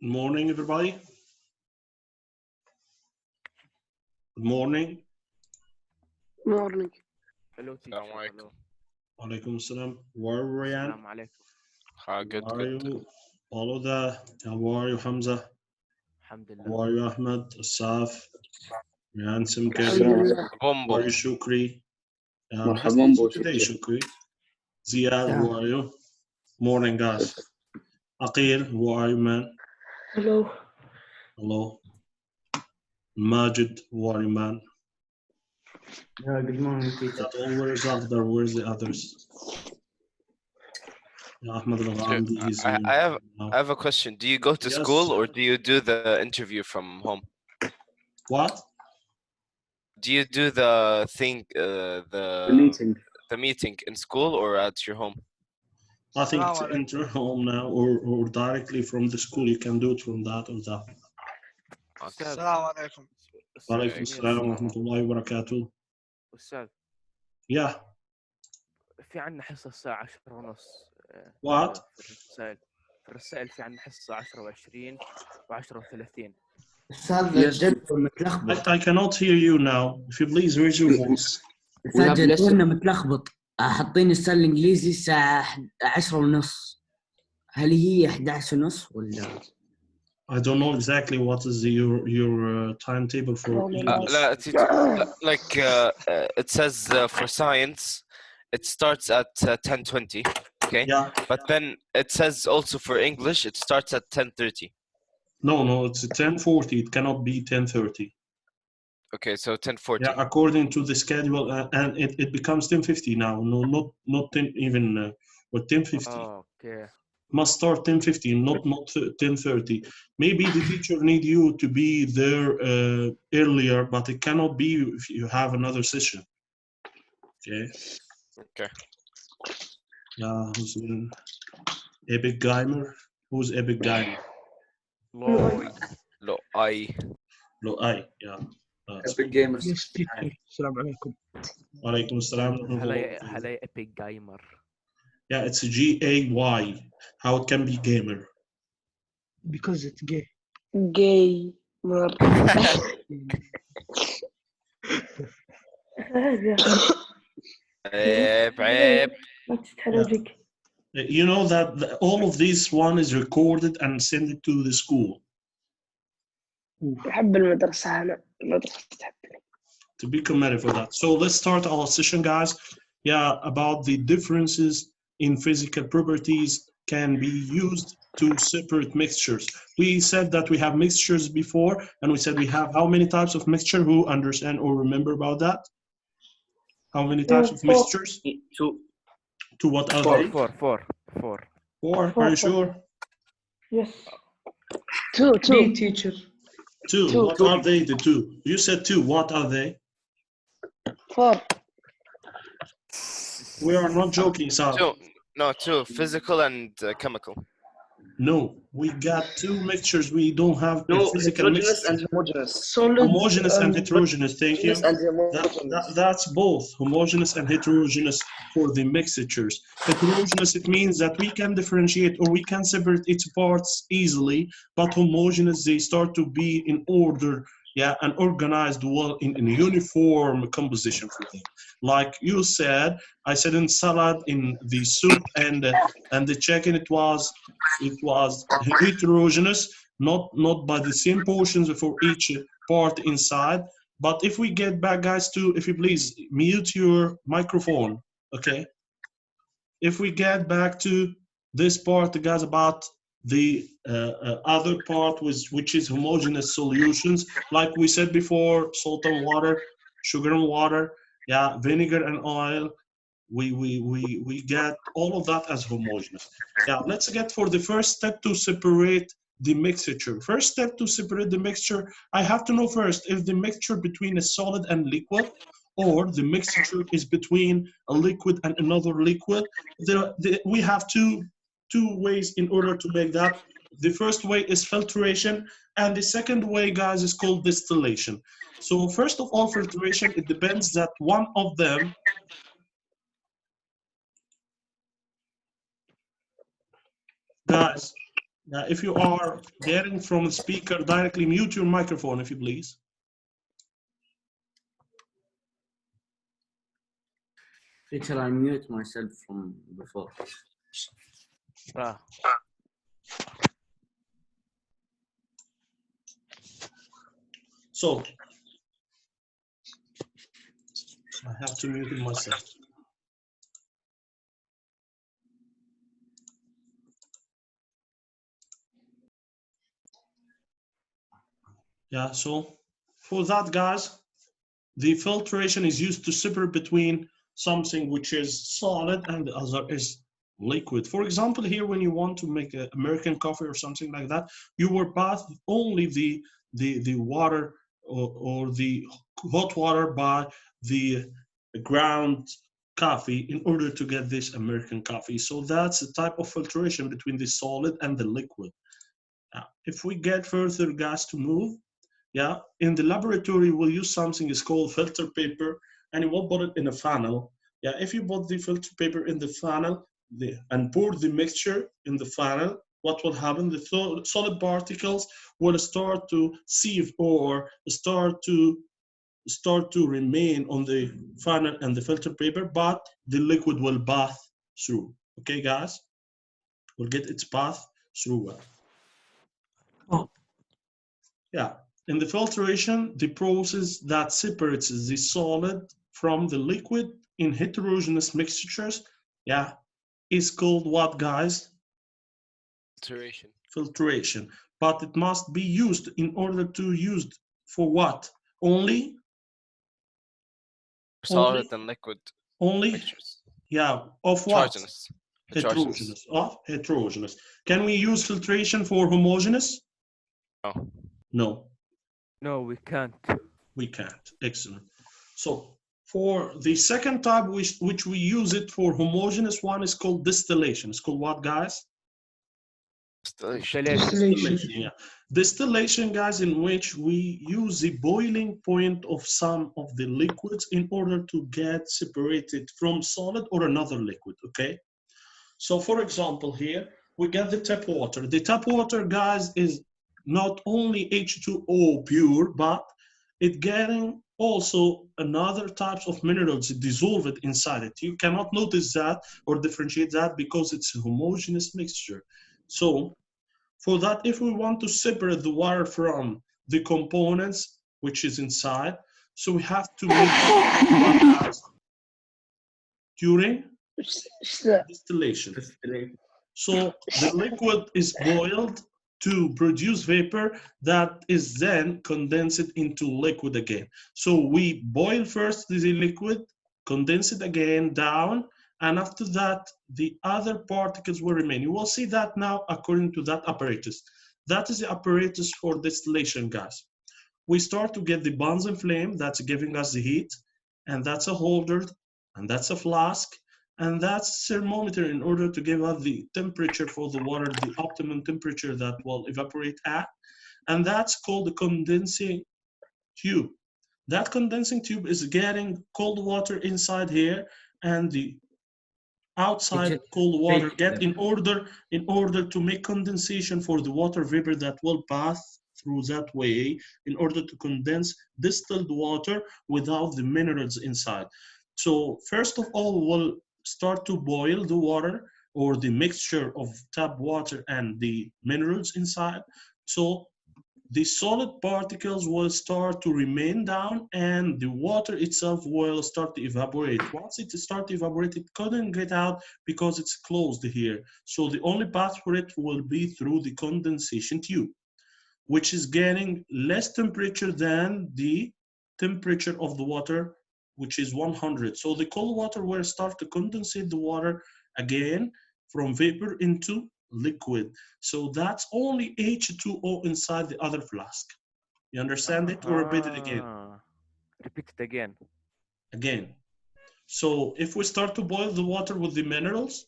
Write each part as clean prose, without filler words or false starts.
Good morning, everybody. Good morning. Morning. Hello, teacher. Assalamu alaikum. Alaikum assalam. How are you, Ryan? Assalamu alaikum. Good, How are good. you? All of that. How are you, Hamza? Alhamdulillah. How are you, Ahmed? Asaf? Ryan Simkin? Alhamdulillah. How are Bombo. you, Shukri? مرحبا Best بو today, teacher. Shukri. Ziad, how are you? Morning, guys. Aqil, how are you, man? Hello. Hello. Majid, how are you, man? Good morning, teacher. That all where's Akhdar? Where's the others? Ahmed Al-Ghamdi is I here have now. I have a question. Do you go to Yes. school or do you do the interview from home? What? Do you do the thing The meeting. the meeting in school or at your home? I think it's enter home now or directly from the school. You can do it from that or that. أستاذ. السلام عليكم. وعليكم السلام ورحمة الله وبركاته. أستاذ. Yeah. في عنا حصة الساعة 10:30. What? في الرسائل في عنا حصة 10:20 و10:30. أستاذ الجدول متلخبط. I cannot hear you now. If you please raise your voice. أستاذ جدولنا متلخبط. حاطين الساعة الإنجليزي الساعة 10:30. هل هي 11:30 ولا؟ I don't know exactly what is your timetable for English. لا, like it says for science it starts at 10:20. Okay. Yeah. But then it says also for English it starts at 10:30. No, it's 10:40. It cannot be 10:30. Okay, so 10:40. Yeah, according to the schedule, and it becomes 10:50 now. No, not 10 even or 10:50. Okay. Must start 10:50, not 10:30. Maybe the teacher need you to be there earlier, but it cannot be if you have another session. Okay. Okay. Yeah, who's in? Epic Gamer? Who's Epic Gamer? Lo I. Yeah. Epic Gamers. Yes, teacher. السلام عليكم. Walaikum assalam. هلا epic gamer. Yeah, it's GAY. How it can be gamer? Because it's gay. Gamer. عيب. You know that all of this one is recorded and sent it to the school. أحب المدرسة أنا. المدرسة تحبني. To be committed for that. So let's start our session, guys. Yeah, about the differences in physical properties can be used to separate mixtures. We said that we have mixtures before, and we said we have how many types of mixture? Who understand or remember about that? How many types of mixtures? Two. What are they? Four. Four. Are you sure? Yes. Two. teacher. Two. What are they? The two. You said two. What are they? Four. We are not joking, Sam. Two. Physical and chemical. No, we got two mixtures. We don't have physical heterogeneous mixture. and homogeneous. Solid. Homogeneous and heterogeneous. Thank you. And homogeneous. That's both homogeneous and heterogeneous for the mixtures. Heterogeneous, it means that we can differentiate or we can separate its parts easily, but homogeneous, they start to be in order, yeah, and organized well in a uniform composition for them. Like you said, I said in salad, in the soup, and the chicken, it was heterogeneous, not by the same portions for each part inside. But if we get back, guys, to, if you please mute your microphone, okay? If we get back to this part, guys, about the other part, which is homogeneous solutions, like we said before, salt and water, sugar and water, yeah, vinegar and oil, we get all of that as homogeneous. Yeah, let's get for the first step to separate the mixture. First step to separate the mixture, I have to know first if the mixture between a solid and liquid, or the mixture is between a liquid and another liquid. We have two ways in order to make that. The first way is filtration, and the second way, guys, is called distillation. So first of all, filtration, it depends that one of them guys, If you are getting from the speaker, directly mute your microphone, if you please. Teacher, I mute myself from before. So I have to mute myself. Yeah, so for that, guys, the filtration is used to separate between something which is solid and the other is liquid. For example, here when you want to make an American coffee or something like that, you will bath only the water or the hot water by the ground coffee in order to get this American coffee. So that's a type of filtration between the solid and the liquid. Now, if we get further gas to move, in the laboratory we'll use something is called filter paper, and you will put it in a funnel. If you put the filter paper in the funnel and pour the mixture in the funnel, what will happen? The solid particles will start to sieve or start to remain on the funnel and the filter paper, but the liquid will pass through. Okay, guys, will get its path through. In the filtration, the process that separates the solid from the liquid in heterogeneous mixtures, is called what, guys? Filtration. Filtration. But it must be used in order to use for what? Only? Solid and liquid. Only? Mixtures. Of what? Heterogeneous. Of heterogeneous. Can we use filtration for homogeneous? No. No, we can't. We can't. Excellent. So for the second type, which we use it for homogeneous one, is called distillation. It's called what, guys? Distillation. Distillation, guys, in which we use the boiling point of some of the liquids in order to get separated from solid or another liquid, okay? So for example, here, we get the tap water. The tap water, guys, is not only H2O pure, but it getting also another types of minerals dissolved inside it. You cannot notice that or differentiate that because it's a homogeneous mixture. So for that, if we want to separate the water from the components which is inside, so we have to make during distillation. So the liquid is boiled to produce vapor that is then condensed into liquid again. So we boil first the liquid, condense it again down, and after that, the other particles will remain. You will see that now according to that apparatus. That is the apparatus for distillation, guys. We start to get the Bunsen flame that's giving us the heat, and that's a holder, and that's a flask, and that's thermometer in order to give us the temperature for the water, the optimum temperature that will evaporate at, and that's called the condensing tube. That condensing tube is getting cold water inside here, and the outside cold water get in order to make condensation for the water vapor that will pass through that way in order to condense distilled water without the minerals inside. So first of all, we'll start to boil the water or the mixture of tap water and the minerals inside. So the solid particles will start to remain down and the water itself will start to evaporate. Once it starts to evaporate, it couldn't get out because it's closed here. So the only path for it will be through the condensation tube, which is getting less temperature than the temperature of the water, which is 100. So the cold water will start to condensate the water again from vapor into liquid. So that's only H2O inside the other flask. You understand it, or repeat it again? Repeat it again. Again. So if we start to boil the water with the minerals,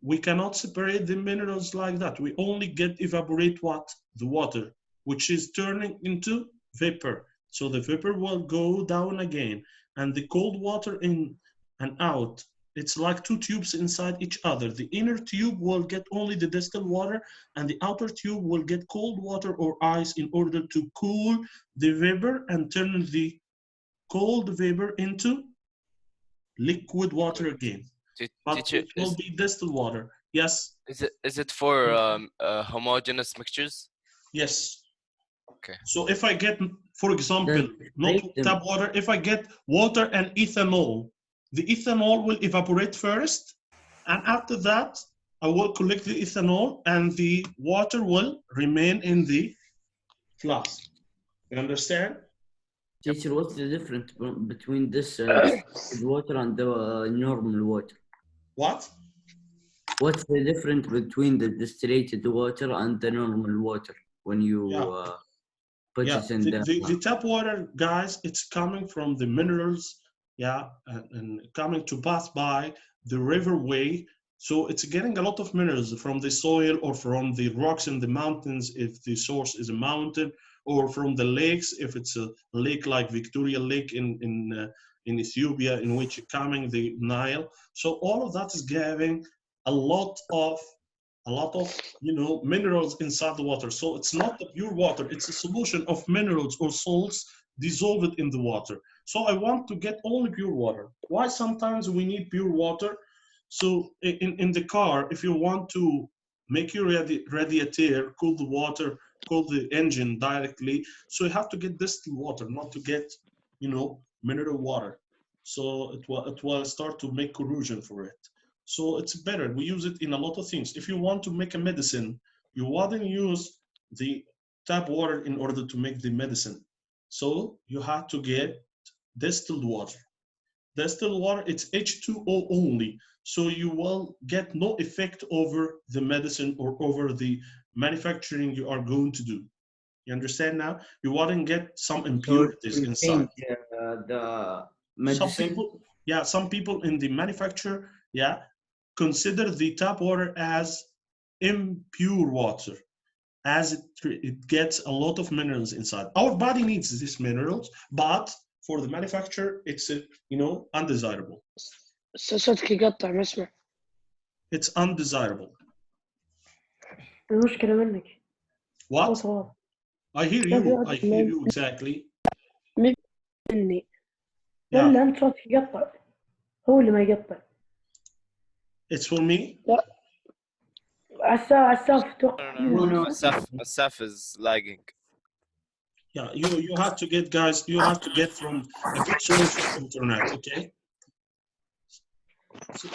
we cannot separate the minerals like that. We only get evaporate what? The water, which is turning into vapor. So the vapor will go down again, and the cold water in and out It's like two tubes inside each other. The inner tube will get only the distilled water, and the outer tube will get cold water or ice in order to cool the vapor and turn the cold vapor into liquid water again. But Teacher, it will be distilled water. Yes, is it for homogeneous mixtures? yes. Okay. So if I get, for example, not break them. tap water, if I get water and ethanol, the ethanol will evaporate first, and after that, I will collect the ethanol and the water will remain in the flask. You understand? Teacher, what's the difference between this distilled water and the normal water? What? What's the difference between the distilled water and the normal water when you put Yeah, it in the tap water, guys, it's coming from the minerals, yeah, and coming to pass by the riverway. So it's getting a lot of minerals from the soil or from the rocks in the mountains if the source is a mountain, or from the lakes if it's a lake like Victoria Lake in Ethiopia, in which coming the Nile. So all of that is giving a lot of minerals inside the water. So it's not the pure water, it's a solution of minerals or salts dissolved in the water. So I want to get only pure water. Why sometimes we need pure water? So in the car, if you want to make your radiator cool the water, cool the engine directly, so you have to get distilled water, not to get mineral water. So it will start to make corrosion for it. So it's better. We use it in a lot of things. If you want to make a medicine, you wouldn't use the tap water in order to make the medicine. So you have to get distilled water. Distilled water, it's H2O only. So you will get no effect over the medicine or over the manufacturing you are going to do. You understand now? You wouldn't get some impurities inside. the medicine. Some people in the manufacture, consider the tap water as impure water, as it gets a lot of minerals inside. Our body needs these minerals, but for the manufacturer, it's undesirable. صوتك يقطع ما اسمع. It's undesirable. المشكلة منك. What? صوت. I hear you exactly. مني. Yeah. ولا أنت صوتك يقطع. هو اللي ما يقطع. It's for me. لا. عساف No. Asaf is lagging. Yeah, you have to get, guys, you have to get from a good source of internet, okay? So,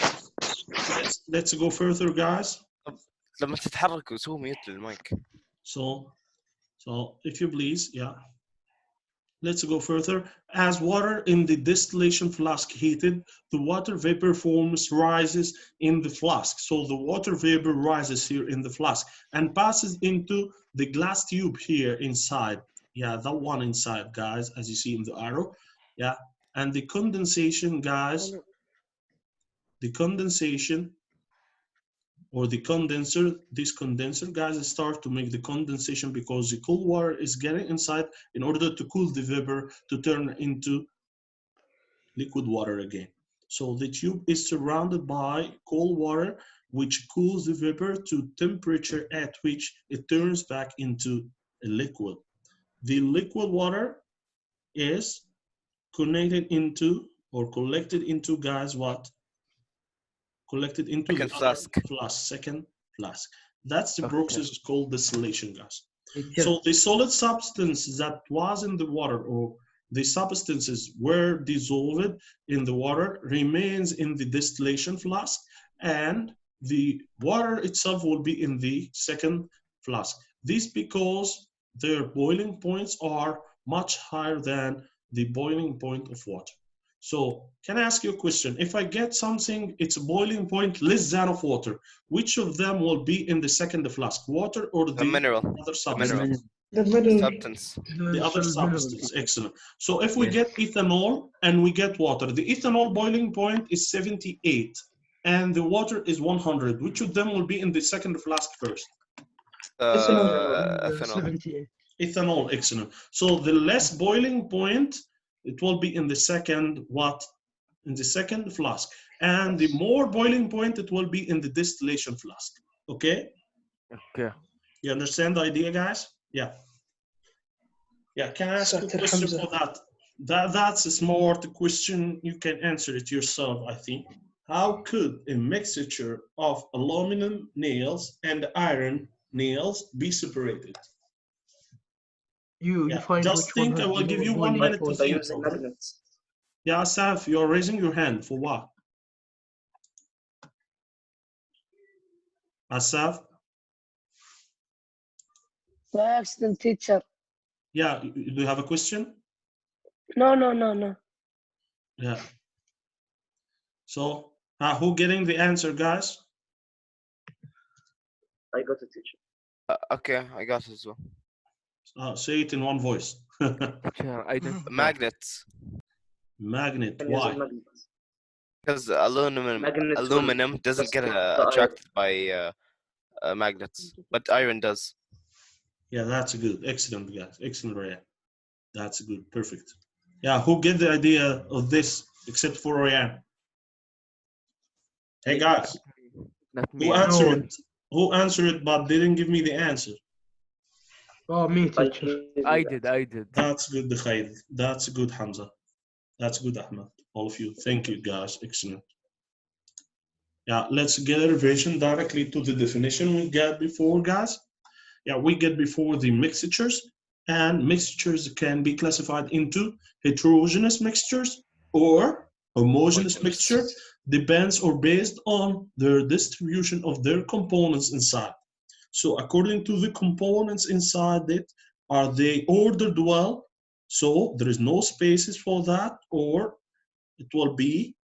let's go further, guys. لما تتحرك وسوي ميوت للمايك. So if you please, let's go further. As water in the distillation flask heated, the water vapor rises in the flask. So the water vapor rises here in the flask and passes into the glass tube here inside. Yeah, that one inside, guys, as you see in the arrow. Yeah, and the condensation, guys, the condensation or the condenser, this condenser, guys, start to make the condensation because the cool water is getting inside in order to cool the vapor to turn into liquid water again. So the tube is surrounded by cold water, which cools the vapor to temperature at which it turns back into a liquid. The liquid water is connected into or collected into, guys, what? Collected into Second the second flask. That's the process called distillation, guys. So the solid substance that was in the water, or the substances were dissolved in the water, remains in the distillation flask, and the water itself will be in the second flask. This because their boiling points are much higher than the boiling point of water. So can I ask you a question? If I get something, it's a boiling point less than of water, which of them will be in the second flask, water or the mineral. other substance? Substance. The other substance, excellent. So if we get ethanol and we get water, the ethanol boiling point is 78 and the water is 100. Which of them will be in the second flask first? Ethanol. 78. Ethanol, excellent. So the less boiling point, it will be in the second what? In the second flask. and the more boiling point, it will be in the distillation flask. Okay? Okay. You understand the idea, guys? Yeah. Yeah, can I ask you a Dr. question Hamza. for that? That's a smart question. You can answer it yourself, I think. How could a mixture of aluminum nails and iron nails be separated? You Yeah, find just which one think I has will the give you 1 boiling minute to point. By think. using Okay? magnets. Yeah, Asaf, you're raising your hand for what? Asaf? By accident, teacher. Yeah, do you have a question? No. Yeah. So, who getting the answer, guys? I got a teacher. Okay, I got it as well. Say it in one voice. Teacher, I don't know. Magnets, Magnet, Can use why? magnets. because aluminum Magnets will doesn't get just the attracted by magnets, but iron does. Yeah, that's good. Excellent, guys. Excellent, Ryan. That's good. Perfect. Yeah, who get the idea of this except for Ryan? Hey, guys, Not me. who answered it? Who answered it but didn't give me the answer? Oh, me, I teacher. gave I you did. that. I did. That's good, Khair. That's good, Hamza. That's good, Ahmed. All of you. Thank you, guys. Excellent. Yeah, let's get a revision directly to the definition we got before, guys. Yeah, we get before the mixtures, and mixtures can be classified into heterogeneous mixtures or homogeneous mixture, depends or based on their distribution of their components inside. So according to the components inside it, are they ordered well? So there is no spaces for that, or it will be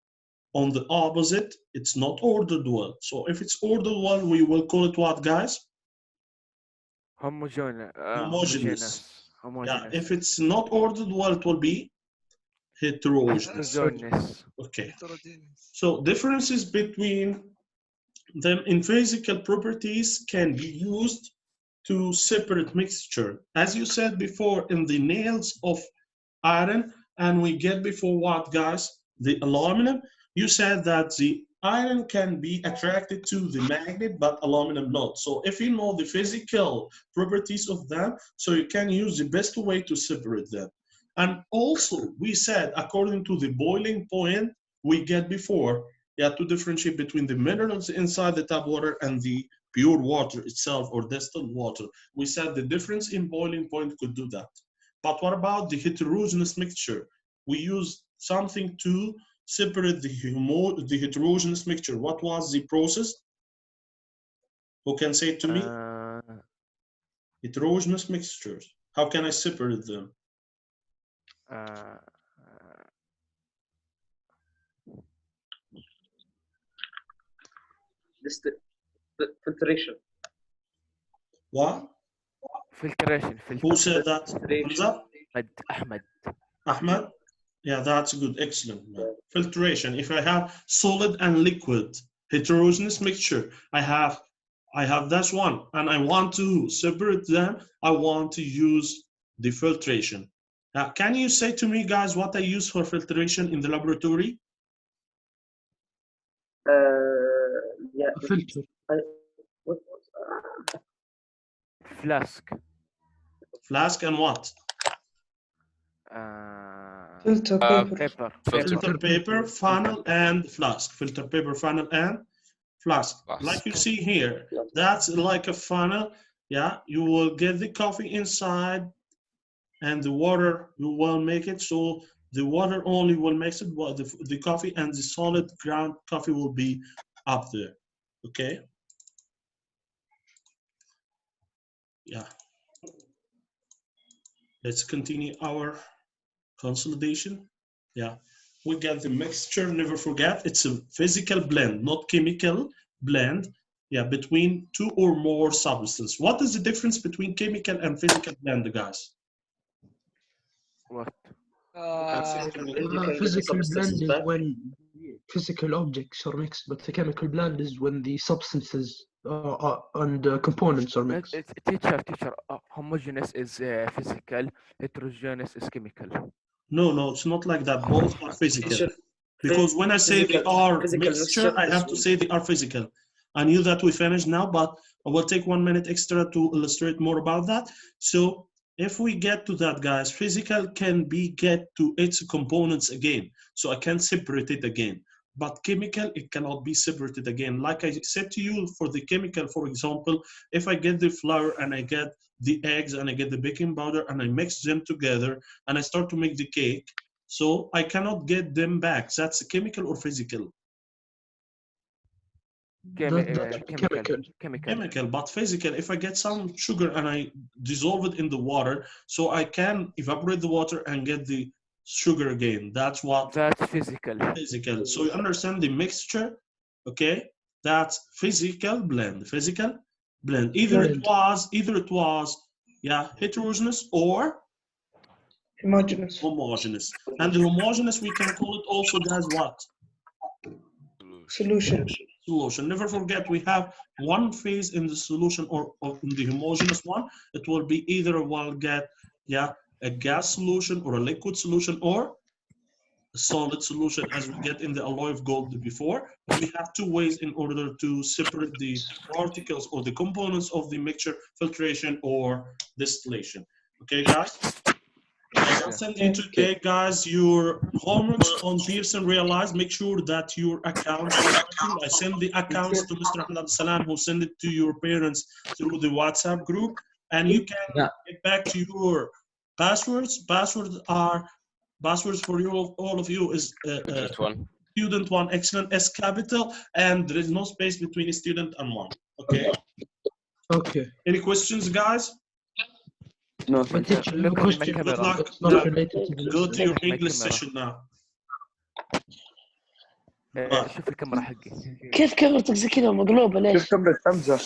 on the opposite, it's not ordered well. So if it's ordered well, we will call it what, guys? Homogeneous. Homogeneous. Yeah, Homogeneous. if it's not ordered well, it will be heterogeneous. Heterogeneous. Okay. So differences between them in physical properties can be used to separate mixture. As you said before, in the nails of iron, and we get before what, guys? The aluminum. You said that the iron can be attracted to the magnet, but aluminum not. So if you know the physical properties of them, so you can use the best way to separate them. And also, we said, according to the boiling point we get before, yeah, to differentiate between the minerals inside the tap water and the pure water itself or distilled water. We said the difference in boiling point could do that. But what about the heterogeneous mixture? We use something to separate the heterogeneous mixture. What was the process? Who can say it to me? Heterogeneous mixtures. How can I separate them? This the filtration. What? Filtration. Who said that? Hamza? Ahmed. Ahmed? Yeah, that's good. Excellent, man. Filtration. If I have solid and liquid heterogeneous mixture, I have this one, and I want to separate them. I want to use the filtration. Now, can you say to me, guys, what I use for filtration in the laboratory? Yeah. A filter. What Flask. Flask and what? Filter paper. Paper. Filter paper, funnel, and flask. Filter paper, funnel, and flask. Like you see here, that's like a funnel. Yeah, you will get the coffee inside, and the water you will make it. So the water only will mix it, while the coffee and the solid ground coffee will be up there. Okay. Yeah. Let's continue our consolidation. Yeah. We get the mixture, never forget, it's a physical blend, not chemical blend. Yeah, between two or more substances. What is the difference between chemical and physical blend, guys? What? Physical blend is when physical objects are mixed, but the chemical blend is when the substances and components are mixed. Teacher. Homogeneous is physical. Heterogeneous is chemical. No, it's not like that. Both are physical. Because when I say they are physical mixture, I have to say they are physical. I knew that we finished now, but I will take 1 minute extra to illustrate more about that. So if we get to that, guys, physical can be get to its components again. So I can separate it again. But chemical, it cannot be separated again. Like I said to you, for the chemical, for example, if I get the flour and I get the eggs and I get the baking powder and I mix them together and I start to make the cake, so I cannot get them back. That's chemical or physical? Chemical, but physical. If I get some sugar and I dissolve it in the water, so I can evaporate the water and get the sugar again. That's what? That's physical. Physical. So you understand the mixture, okay? That's physical blend. Physical blend. Either it was, yeah, heterogeneous or homogeneous. And the homogeneous, we can call it also, guys, what? Solution. Never forget, we have one phase in the solution or in the homogeneous one. It will be either we'll get, yeah, a gas solution or a liquid solution or a solid solution, as we get in the alloy of gold before. We have two ways in order to separate the particles or the components of the mixture, filtration or distillation. Okay, guys? I'll send you today, guys, your homeworks on Pearson Realize. Make sure that your accounts are active. I send the accounts to Mr. Ahmed Salam, who send it to your parents through the WhatsApp group. And you can get back to your passwords. Passwords for you, all of you is student one, excellent, S capital, and there is no space between student and one. Okay? Okay. Any questions, guys? No, teacher, no question. Good luck. Not related to Go to your English session now. شوف الكاميرا حقي. كيف كاميرتك زي كذا مقلوبة ليش؟ كيف كاميرا حمزة؟